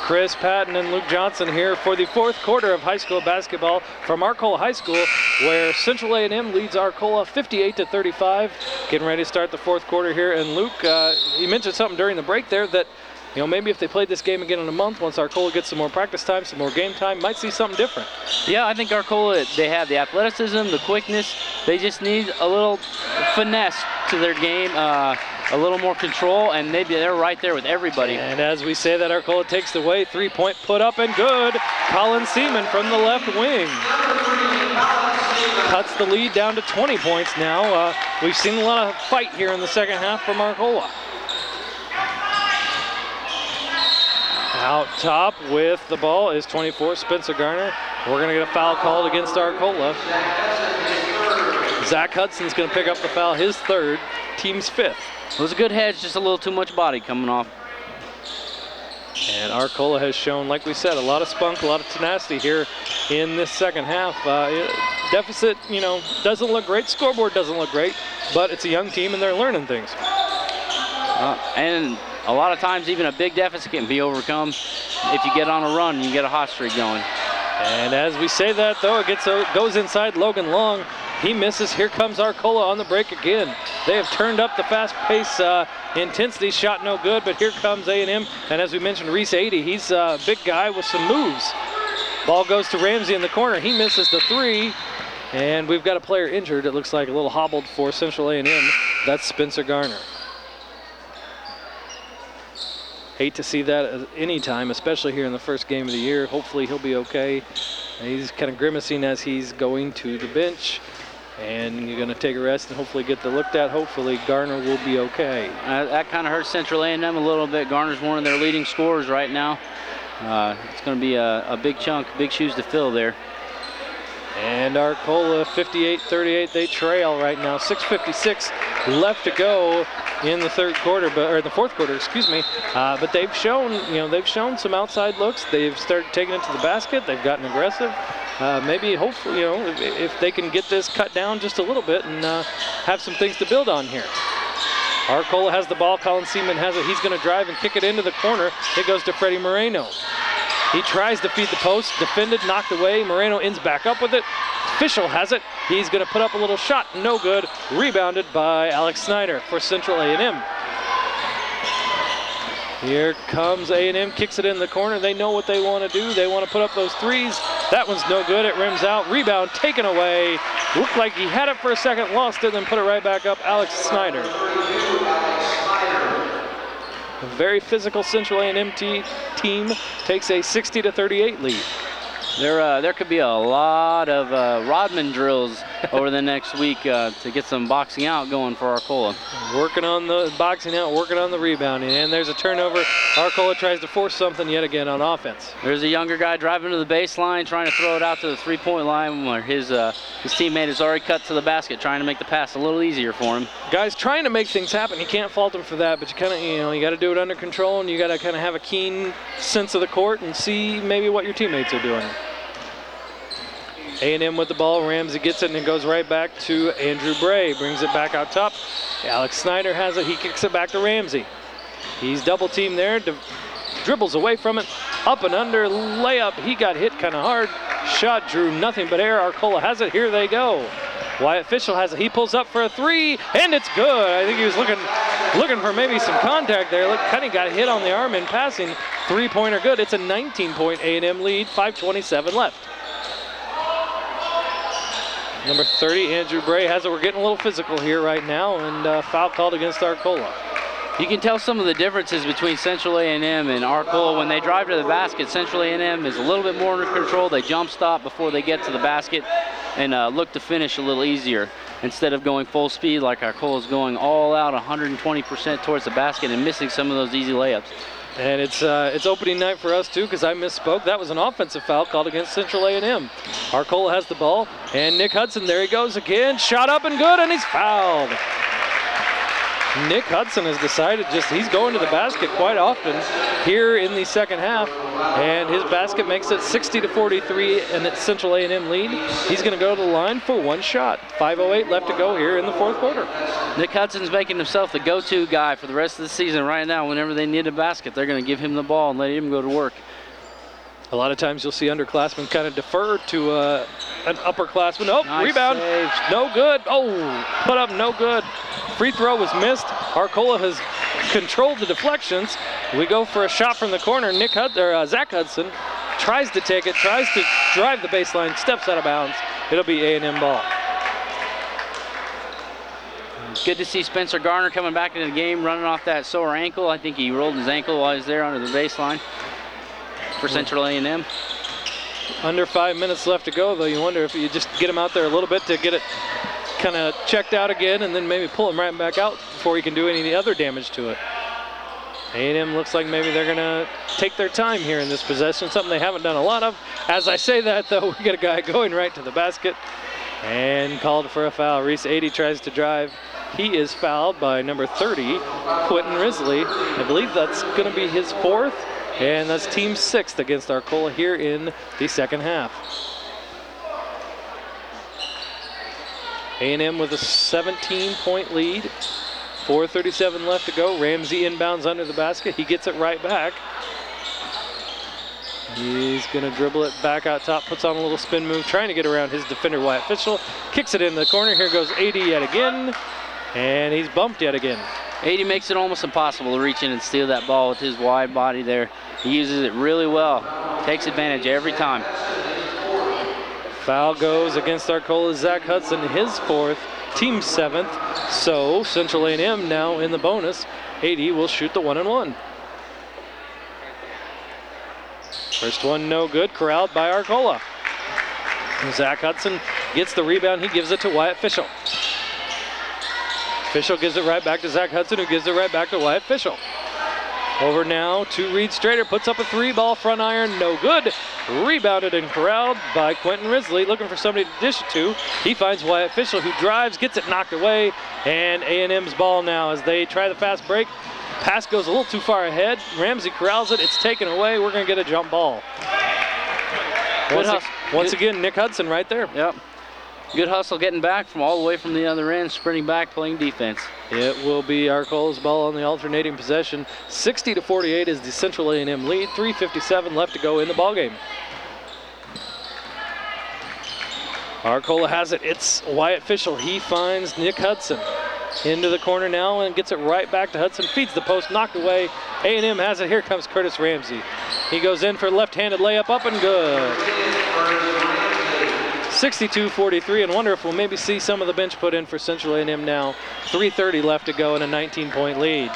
Chris Patton and Luke Johnson here for the fourth quarter of high school basketball from Arcola High School, where Central A&M leads Arcola 58-35. Getting ready to start the fourth quarter here. And Luke, you mentioned something during the break there that, you know, maybe if they played this game again in a month, once Arcola gets some more practice time, some more game time, might see something different. Yeah, I think Arcola, they have the athleticism, the quickness. They just need a little finesse to their game, a little more control, and maybe they're right there with everybody. And as we say that, Arcola takes the way, three-point put up and good. Colin Seaman from the left wing cuts the lead down to 20 points now. We've seen a lot of fight here in the second half from Arcola. Out top with the ball is 24, Spencer Garner. We're going to get a foul called against Arcola. Zach Hudson's going to pick up the foul, his third, team's fifth. It was a good hedge, just a little too much body coming off. And Arcola has shown, like we said, a lot of spunk, a lot of tenacity here in this second half. Deficit, you know, doesn't look great. Scoreboard doesn't look great, but it's a young team and they're learning things. And a lot of times even a big deficit can be overcome if you get on a run and you get a hot streak going. And as we say that, though, it goes inside Logan Long. He misses. Here comes Arcola on the break again. They have turned up the fast pace intensity. Shot no good, but here comes A&M. And as we mentioned, Reese 80, he's a big guy with some moves. Ball goes to Ramsey in the corner. He misses the three. And we've got a player injured. It looks like a little hobbled for Central A&M. That's Spencer Garner. Hate to see that at any time, especially here in the first game of the year. Hopefully he'll be okay. He's kind of grimacing as he's going to the bench. And you're going to take a rest and hopefully get the looked at. Hopefully Garner will be okay. That kind of hurts Central A&M a little bit. Garner's one of their leading scorers right now. It's going to be a big chunk, big shoes to fill there. And Arcola 58-38, they trail right now. 6:56 left to go in the third quarter, or the fourth quarter, excuse me. But they've shown some outside looks. They've started taking it to the basket. They've gotten aggressive. Maybe, hopefully, if they can get this cut down just a little bit and have some things to build on here. Arcola has the ball. Colin Seaman has it. He's going to drive and kick it into the corner. It goes to Freddie Moreno. He tries to feed the post, defended, knocked away. Moreno ends back up with it. Fischel has it. He's going to put up a little shot, no good. Rebounded by Alex Snyder for Central A&M. Here comes A&M, kicks it in the corner. They know what they want to do. They want to put up those threes. That one's no good. It rims out. Rebound taken away. Looked like he had it for a second, lost it, then put it right back up. Alex Snyder. A very physical Central A&M team takes a 60-38 lead. There could be a lot of Rodman drills over the next week to get some boxing out going for Arcola. Working on the boxing out, working on the rebounding, and there's a turnover. Arcola tries to force something yet again on offense. There's a younger guy driving to the baseline, trying to throw it out to the three-point line where his teammate has already cut to the basket, trying to make the pass a little easier for him. Guys trying to make things happen. You can't fault him for that, but you kind of, you got to do it under control, and you got to kind of have a keen sense of the court and see maybe what your teammates are doing. A&M with the ball. Ramsey gets it and it goes right back to Andrew Bray. Brings it back out top. Alex Snyder has it. He kicks it back to Ramsey. He's double teamed there. Dribbles away from it. Up and under. Layup. He got hit kind of hard. Shot drew nothing but air. Arcola has it. Here they go. Wyatt Fischel has it. He pulls up for a three, and it's good. I think he was looking for maybe some contact there. Look, kind of got hit on the arm in passing. Three-pointer good. It's a 19-point A&M lead. 5:27 left. Number 30, Andrew Bray has it. We're getting a little physical here right now, and foul called against Arcola. You can tell some of the differences between Central A&M and Arcola. When they drive to the basket, Central A&M is a little bit more under control. They jump stop before they get to the basket and look to finish a little easier. Instead of going full speed like Arcola is going all out 120% towards the basket and missing some of those easy layups. And it's opening night for us too, because I misspoke. That was an offensive foul called against Central A&M. Arcola has the ball, and Nick Hudson, there he goes again. Shot up and good, and he's fouled. Nick Hudson has decided he's going to the basket quite often here in the second half, and his basket makes it 60-43, and it's Central A&M lead. He's going to go to the line for one shot. 5:08 left to go here in the fourth quarter. Nick Hudson's making himself the go-to guy for the rest of the season right now. Whenever they need a basket, they're going to give him the ball and let him go to work. A lot of times you'll see underclassmen kind of defer to an upperclassman. Oh, Nice rebound, save. no good. Oh, put up, no good. Free throw was missed. Arcola has controlled the deflections. We go for a shot from the corner. Zach Hudson tries to take it, tries to drive the baseline, steps out of bounds. It'll be A&M ball. Good to see Spencer Garner coming back into the game, running off that sore ankle. I think he rolled his ankle while he was there under the baseline for Central A&M. Under 5 minutes left to go, though. You wonder if you just get him out there a little bit to get it kind of checked out again and then maybe pull him right back out before he can do any other damage to it. A&M looks like maybe they're going to take their time here in this possession, something they haven't done a lot of. As I say that, though, we get a guy going right to the basket and called for a foul. Reese 80 tries to drive. He is fouled by number 30, Quentin Risley. I believe that's going to be his 4th, and that's team 6th against Arcola here in the second half. A&M with a 17-point lead. 4:37 left to go. Ramsey inbounds under the basket. He gets it right back. He's going to dribble it back out top, puts on a little spin move, trying to get around his defender, Wyatt Fishel. Kicks it in the corner. Here goes 80 yet again, and he's bumped yet again. 80 makes it almost impossible to reach in and steal that ball with his wide body there. He uses it really well. Takes advantage every time. Foul goes against Arcola's Zach Hudson, his 4th, team 7th. So Central A&M now in the bonus. 80 will shoot the 1-and-1. First one no good, corralled by Arcola. Zach Hudson gets the rebound. He gives it to Wyatt Fishel. Fishel gives it right back to Zach Hudson, who gives it right back to Wyatt Fishel. Over now to Reed Strader, puts up a 3-ball front iron, no good. Rebounded and corralled by Quentin Risley, looking for somebody to dish it to. He finds Wyatt Fishel, who drives, gets it knocked away, and A&M's ball now as they try the fast break. Pass goes a little too far ahead. Ramsey corrals it, it's taken away. We're gonna get a jump ball. Once again, Nick Hudson right there. Yep. Good hustle getting back from all the way from the other end, sprinting back, playing defense. It will be Arcola's ball on the alternating possession. 60-48 is the Central A&M lead. 3:57 left to go in the ballgame. Arcola has it. It's Wyatt Fishel. He finds Nick Hudson. Into the corner now and gets it right back to Hudson. Feeds the post, knocked away. A&M has it. Here comes Curtis Ramsey. He goes in for a left-handed layup, up and good. 62-43, and wonder if we'll maybe see some of the bench put in for Central A&M now. 3:30 left to go in a 19-point lead.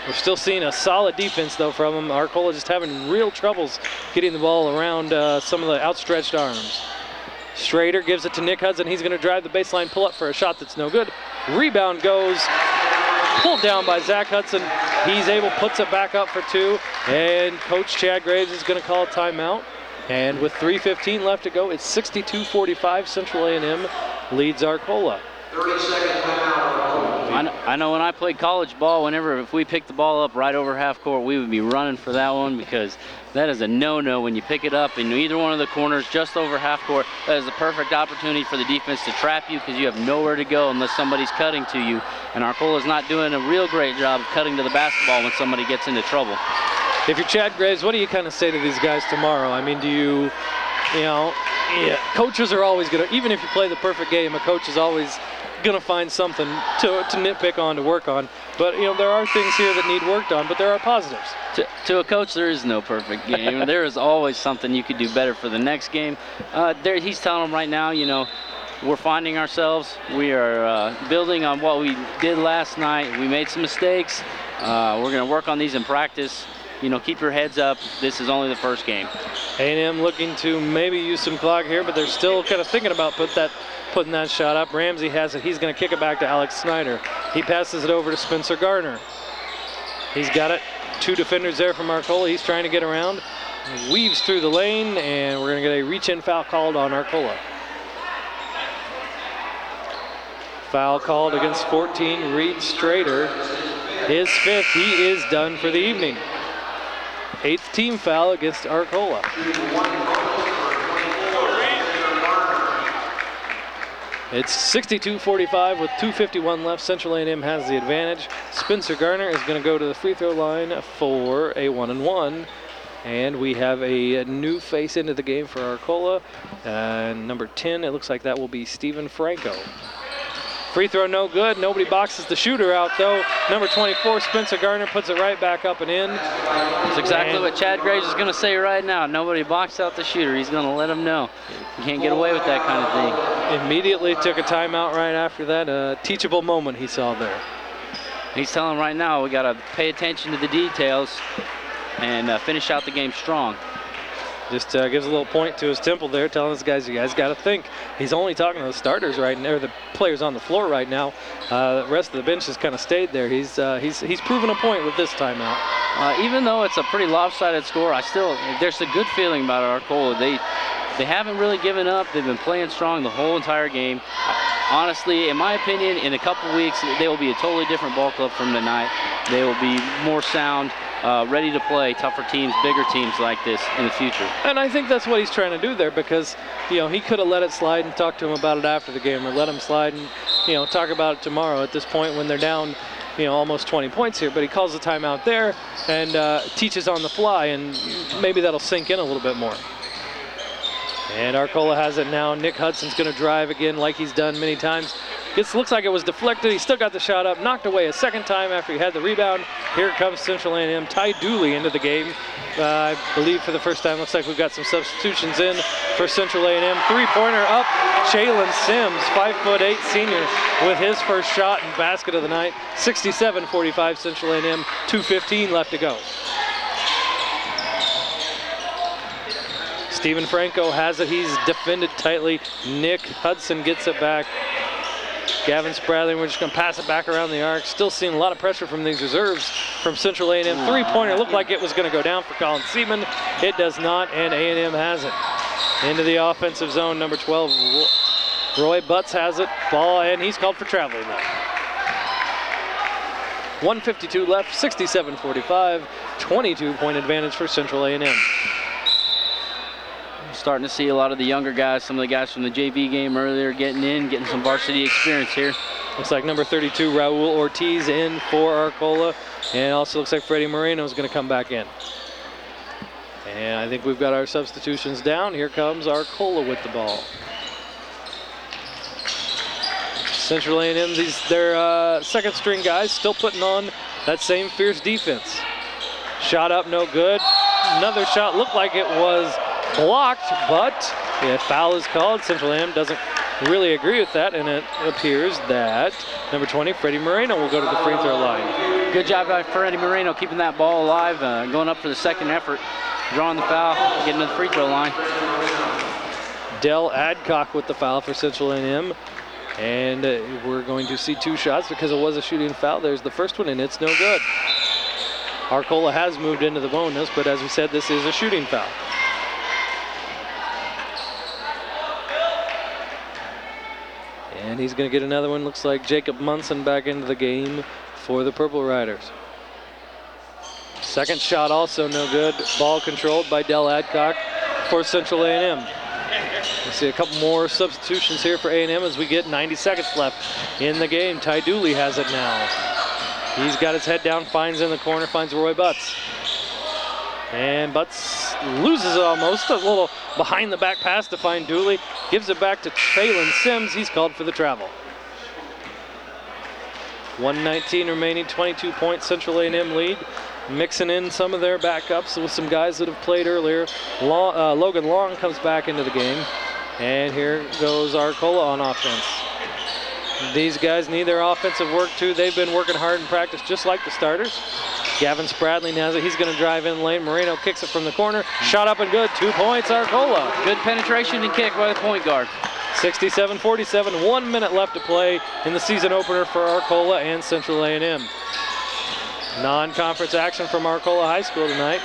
We're still seeing a solid defense, though, from them. Arcola just having real troubles getting the ball around some of the outstretched arms. Strader gives it to Nick Hudson. He's going to drive the baseline, pull up for a shot that's no good. Rebound goes, pulled down by Zach Hudson. He's able, puts it back up for 2, and Coach Chad Graves is going to call a timeout. And with 3:15 left to go, it's 62-45. Central A&M leads Arcola. 30-second timeout. I know when I played college ball, if we picked the ball up right over half court, we would be running for that one, because that is a no-no when you pick it up in either one of the corners just over half court. That is the perfect opportunity for the defense to trap you, because you have nowhere to go unless somebody's cutting to you. And Arcola's not doing a real great job of cutting to the basketball when somebody gets into trouble. If you're Chad Graves, what do you kind of say to these guys tomorrow? I mean, coaches are always going to, even if you play the perfect game, a coach is always going to find something to nitpick on, to work on. But, there are things here that need worked on, but there are positives. To a coach, there is no perfect game. There is always something you could do better for the next game. He's telling them right now, we're finding ourselves. We are building on what we did last night. We made some mistakes. We're going to work on these in practice. Keep your heads up. This is only the first game. A&M looking to maybe use some clock here, but they're still kind of thinking about putting that shot up. Ramsey has it. He's going to kick it back to Alex Snyder. He passes it over to Spencer Garner. He's got it. 2 defenders there from Arcola. He's trying to get around. He weaves through the lane, and we're going to get a reach-in foul called on Arcola. Foul called against 14, Reed Strader. His 5th. He is done for the evening. 8th team foul against Arcola. It's 62-45 with 2:51 left. Central A&M has the advantage. Spencer Garner is going to go to the free throw line for a 1-and-1. And we have a new face into the game for Arcola. Number 10, it looks like that will be Stephen Franco. Free throw no good. Nobody boxes the shooter out, though. Number 24, Spencer Garner, puts it right back up and in. That's exactly what Chad Graves is going to say right now. Nobody boxed out the shooter. He's going to let him know. You can't get away with that kind of thing. Immediately took a timeout right after that. A teachable moment he saw there. He's telling right now we got to pay attention to the details and finish out the game strong. Just gives a little point to his temple there, telling his guys, you guys got to think. He's only talking to the starters right now, or the players on the floor right now. The rest of the bench has kind of stayed there. He's proven a point with this timeout. Even though it's a pretty lopsided score, there's a good feeling about Arcola. They haven't really given up. They've been playing strong the whole entire game. Honestly, in my opinion, in a couple weeks, they will be a totally different ball club from tonight. They will be more sound, ready to play tougher teams, bigger teams like this in the future. And I think that's what he's trying to do there, because, he could have let it slide and talked to him about it after the game, or let him slide and, talk about it tomorrow at this point when they're down, almost 20 points here. But he calls the timeout there and teaches on the fly, and maybe that'll sink in a little bit more. And Arcola has it now. Nick Hudson's going to drive again like he's done many times. Looks like it was deflected. He still got the shot up, knocked away a second time after he had the rebound. Here comes Central A&M. Ty Dooley into the game. I believe for the first time. Looks like we've got some substitutions in for Central A&M. Three-pointer up. Jalen Sims, 5'8" senior, with his first shot and basket of the night. 67-45 Central A&M. 2:15 left to go. Stephen Franco has it. He's defended tightly. Nick Hudson gets it back. Gavin Spradley, we're just going to pass it back around the arc. Still seeing a lot of pressure from these reserves from Central A&M. Three-pointer looked like it was going to go down for Colin Seaman. It does not, and A&M has it. Into the offensive zone, number 12, Roy Butts has it. Ball, and he's called for traveling now. 1:52 left, 67-45. 22-point advantage for Central A&M. Starting to see a lot of the younger guys, some of the guys from the JV game earlier getting some varsity experience here. Looks like number 32, Raul Ortiz, in for Arcola. And also looks like Freddie Moreno is going to come back in. And I think we've got our substitutions down. Here comes Arcola with the ball. Central A&M, their second string guys still putting on that same fierce defense. Shot up, no good. Another shot looked like it was blocked, but a foul is called. Central A&M doesn't really agree with that, and it appears that number 20, Freddie Moreno, will go to the free throw line. Good job by Freddie Moreno keeping that ball alive, going up for the second effort, drawing the foul, getting to the free throw line. Dell Adcock with the foul for Central A&M, and we're going to see two shots because it was a shooting foul. There's the first one, and it's no good. Arcola has moved into the bonus, but as we said, this is a shooting foul. And he's going to get another one. Looks like Jacob Munson back into the game for the Purple Riders. Second shot also no good. Ball controlled by Dell Adcock for Central A&M. We'll see a couple more substitutions here for A&M as we get 90 seconds left in the game. Ty Dooley has it now. He's got his head down, finds in the corner, finds Roy Butts. And Butts loses it almost. A little behind the back pass to find Dooley. Gives it back to Jalen Sims. He's called for the travel. 1:19 remaining, 22-point Central A&M lead. Mixing in some of their backups with some guys that have played earlier. Logan Long comes back into the game. And here goes Arcola on offense. These guys need their offensive work too. They've been working hard in practice just like the starters. Gavin Spradley has it. He's going to drive in lane. Moreno kicks it from the corner. Shot up and good. 2 points, Arcola. Good penetration and kick by the point guard. 67-47. 1 minute left to play in the season opener for Arcola and Central A&M. Non-conference action from Arcola High School tonight.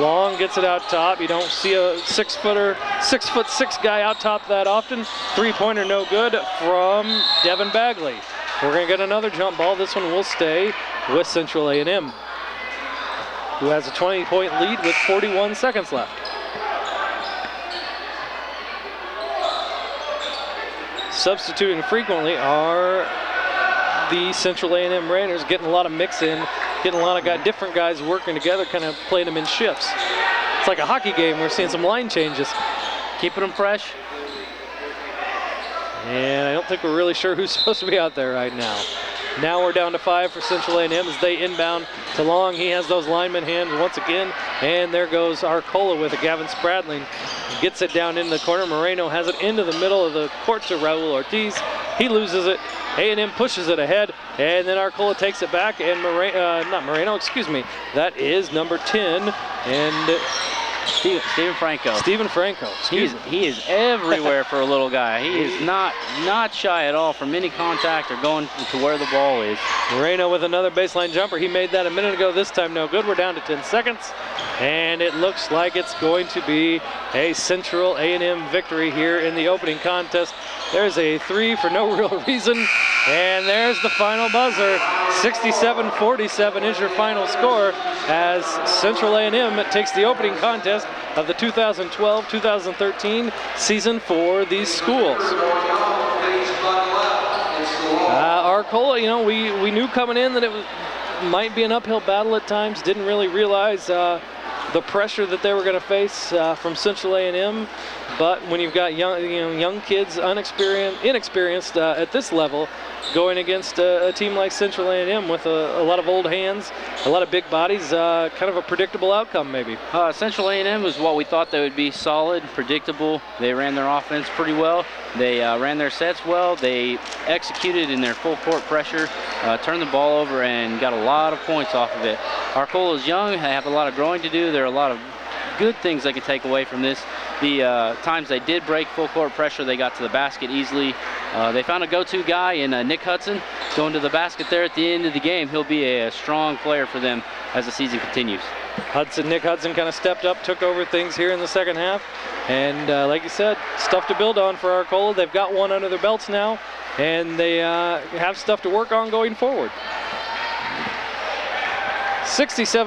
Long gets it out top. You don't see a 6'6" guy out top that often. Three-pointer no good from Devin Bagley. We're going to get another jump ball. This one will stay with Central A&M, who has a 20-point lead with 41 seconds left. Substituting frequently are the Central A&M Raiders, getting a lot of mix in getting a lot of different guys working together, kind of playing them in shifts. It's like a hockey game. We're seeing some line changes. Keeping them fresh. And I don't think we're really sure who's supposed to be out there right now. Now we're down to 5 for Central A&M as they inbound to Long. He has those lineman hands once again. And there goes Arcola with it. Gavin Spradling gets it down into the corner. Moreno has it into the middle of the court to Raul Ortiz. He loses it. A&M pushes it ahead. And then Arcola takes it back. And that is number 10. And Steven Franco. Steven Franco. He is everywhere for a little guy. He is not shy at all from any contact or going to where the ball is. Moreno with another baseline jumper. He made that a minute ago. This time no good. We're down to 10 seconds. And it looks like it's going to be a Central A&M victory here in the opening contest. There's a 3 for no real reason. And there's the final buzzer. 67-47 is your final score as Central A&M takes the opening contest of the 2012-2013 season for these schools. Arcola, you know, we knew coming in that it might be an uphill battle at times. Didn't really realize the pressure that they were going to face from Central A&M. But when you've got young kids, inexperienced at this level, going against a team like Central A&M with a lot of old hands, a lot of big bodies, kind of a predictable outcome maybe. Central A&M was what we thought they would be: solid, predictable. They ran their offense pretty well. They ran their sets well. They executed in their full court pressure, turned the ball over, and got a lot of points off of it. Arcola is young. They have a lot of growing to do. There are a lot of good things they can take away from this. The times they did break full court pressure, they got to the basket easily. They found a go-to guy in Nick Hudson going to the basket there at the end of the game. He'll be a strong player for them as the season continues. Nick Hudson kind of stepped up, took over things here in the second half. And like you said, stuff to build on for Arcola. They've got one under their belts now, and they have stuff to work on going forward. 67